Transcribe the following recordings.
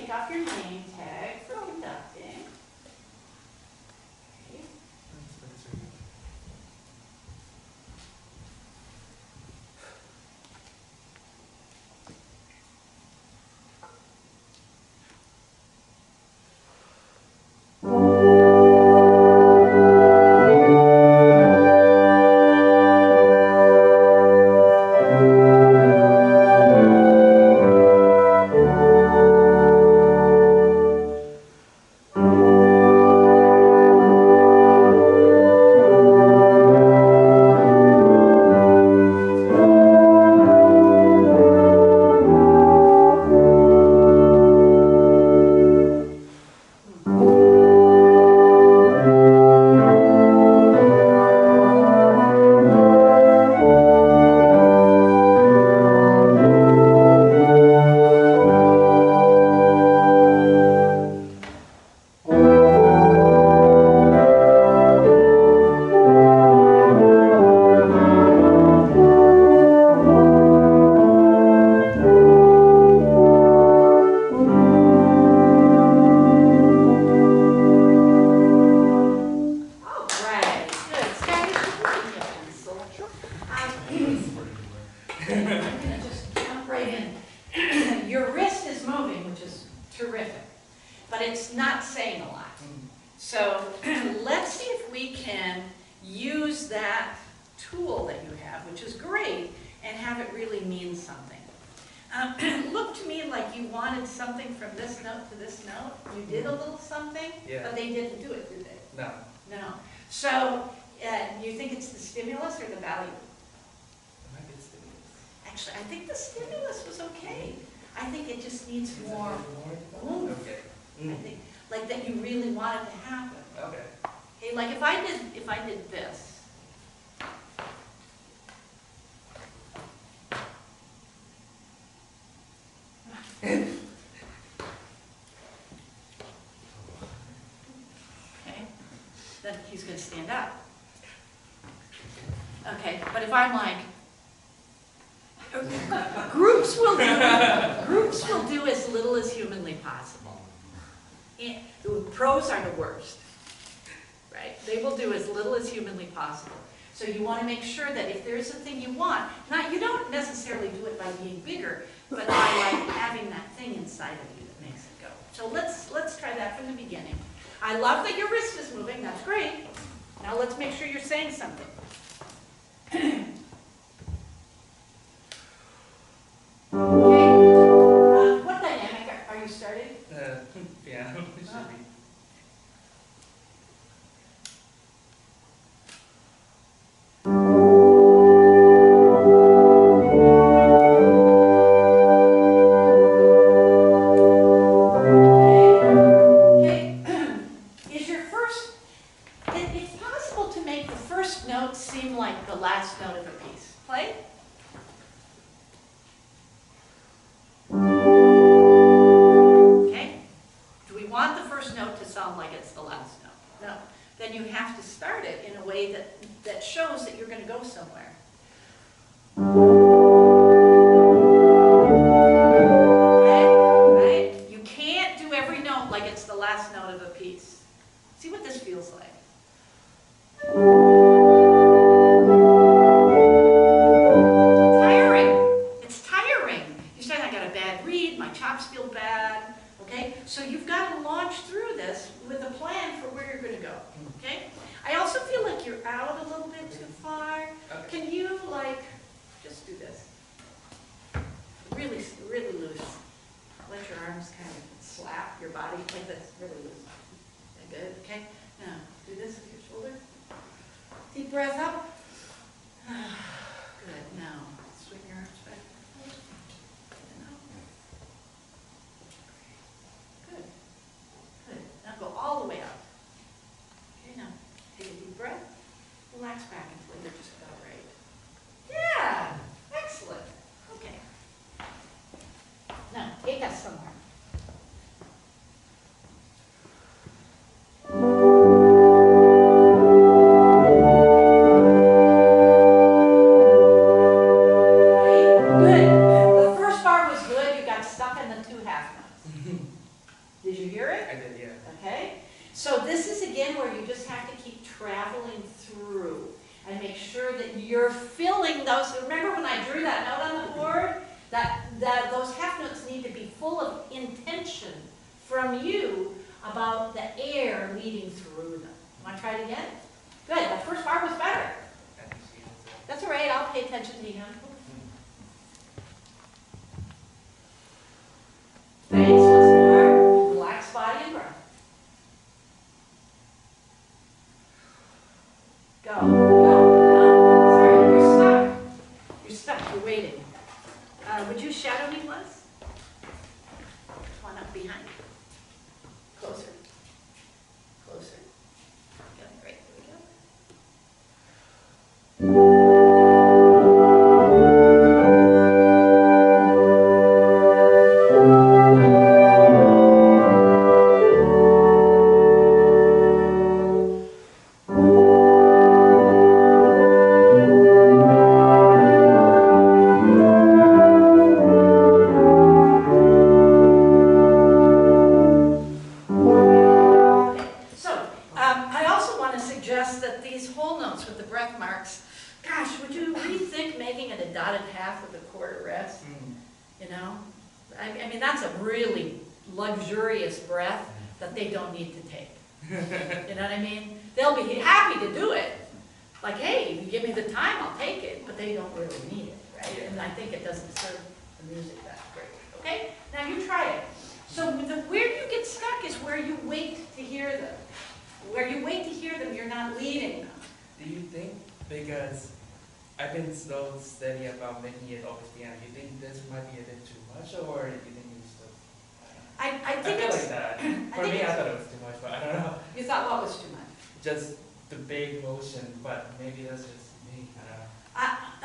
take off your name tag for conducting. Okay. Then he's going to stand up. Okay, but if I'm like, groups will do as little as humanly possible. And the pros are the worst, right? They will do as little as humanly possible. So you want to make sure that if there's a thing you want, you don't necessarily do it by being bigger, but by like having that thing inside of you that makes it go. So let's try that from the beginning. I love that your wrist is moving. That's great. Now let's make sure you're saying something. Okay. What dynamic are you starting? Piano. It should be. Did you hear it? I did, yeah. Okay. So this is again where you just have to keep traveling through and make sure that you're filling those. Remember when I drew that note on the board? That those half notes need to be full of intention from you about the air leading through them. Want to try it again? Good. That first bar was better. That's all right. I'll pay attention to you. Thanks. Once more. Relax body and breath. Go. Go. Sorry, you're stuck. You're stuck. You're waiting. Would you shadow me, Les? Come on up behind. Closer. Closer. Yep, right. There we go.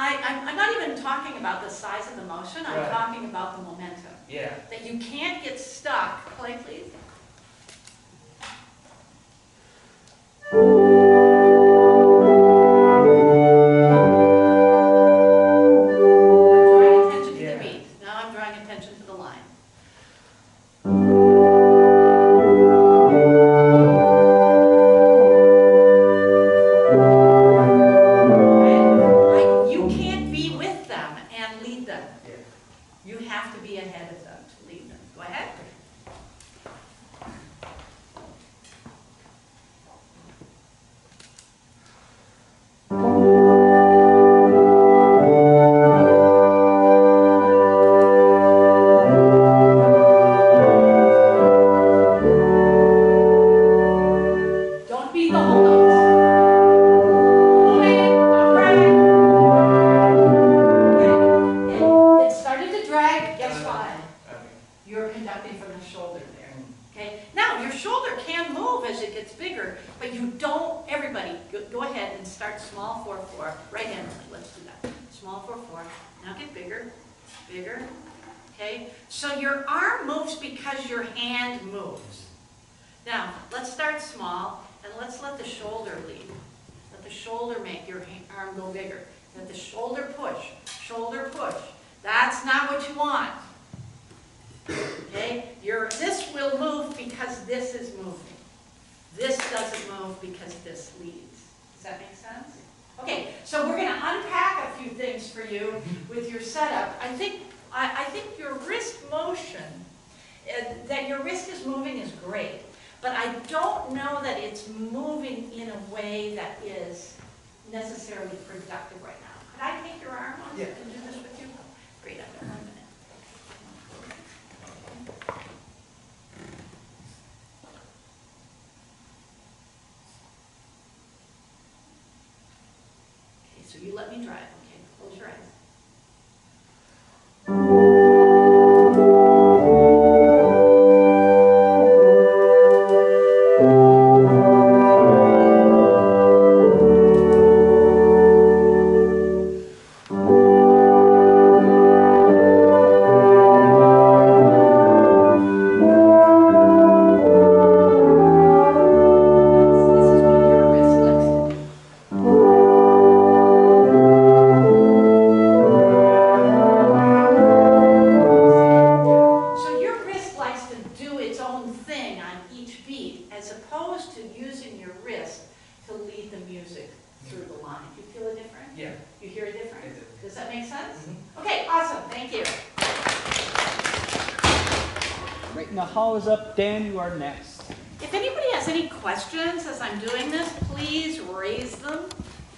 I'm not even talking about the size of the motion, I'm talking about the momentum. Yeah. That you can't get stuck. Play, please. I'm drawing attention to the beat. Now I'm drawing attention to the line. So you let me drive, okay? Close your eyes. This is what your wrist likes to do. its own thing on each beat, as opposed to using your wrist to lead the music through the line. Do you feel it different? Yeah. You hear it different? I do. Does that make sense? Mhm. Okay, awesome, thank you. Right, now hall is up. Dan, you are next. If anybody has any questions as I'm doing this, please raise them.